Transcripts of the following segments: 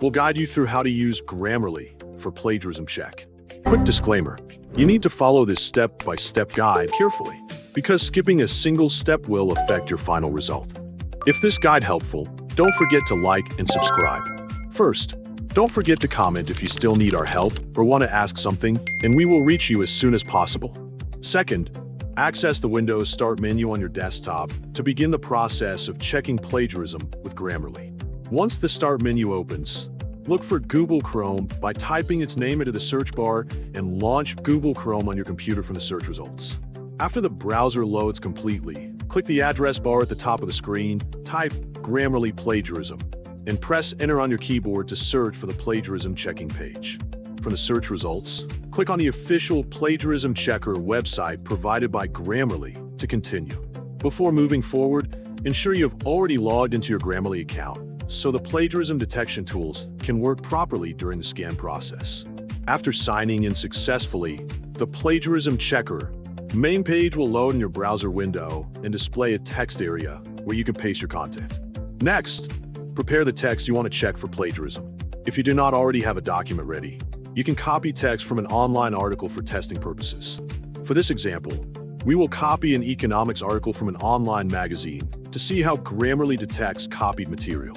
we'll guide you through how to use Grammarly for plagiarism check. Quick disclaimer, you need to follow this step-by-step guide carefully, because skipping a single step will affect your final result. If this guide helpful, don't forget to like and subscribe. First, don't forget to comment if you still need our help or want to ask something, and we will reach you as soon as possible. Second, access the Windows Start menu on your desktop to begin the process of checking plagiarism with Grammarly. Once the Start menu opens, look for Google Chrome by typing its name into the search bar and launch Google Chrome on your computer from the search results. After the browser loads completely, click the address bar at the top of the screen, type Grammarly Plagiarism, and press Enter on your keyboard to search for the plagiarism checking page. From the search results, click on the official Plagiarism Checker website provided by Grammarly to continue. Before moving forward, ensure you have already logged into your Grammarly account so the plagiarism detection tools can work properly during the scan process. After signing in successfully, the Plagiarism Checker main page will load in your browser window and display a text area where you can paste your content. Next, prepare the text you want to check for plagiarism. If you do not already have a document ready, you can copy text from an online article for testing purposes. For this example, we will copy an economics article from an online magazine to see how Grammarly detects copied material.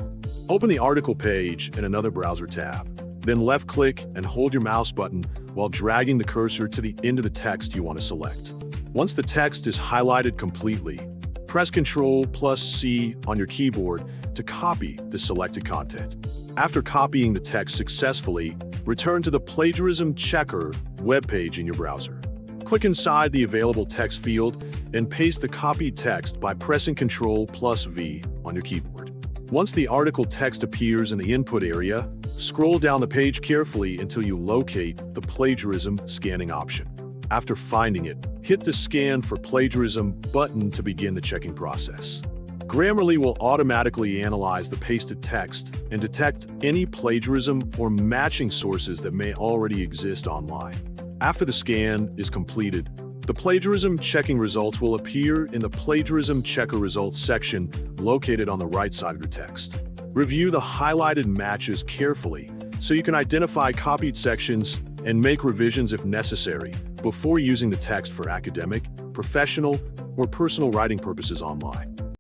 Open the article page in another browser tab, then left-click and hold your mouse button while dragging the cursor to the end of the text you want to select. Once the text is highlighted completely, press Ctrl+C on your keyboard to copy the selected content. After copying the text successfully, return to the Plagiarism Checker webpage in your browser. Click inside the available text field and paste the copied text by pressing Ctrl+V on your keyboard. Once the article text appears in the input area, scroll down the page carefully until you locate the plagiarism scanning option. After finding it, hit the Scan for Plagiarism button to begin the checking process. Grammarly will automatically analyze the pasted text and detect any plagiarism or matching sources that may already exist online. After the scan is completed, the plagiarism checking results will appear in the Plagiarism Checker Results section located on the right side of your text. Review the highlighted matches carefully so you can identify copied sections and make revisions if necessary before using the text for academic, professional, or personal writing purposes online.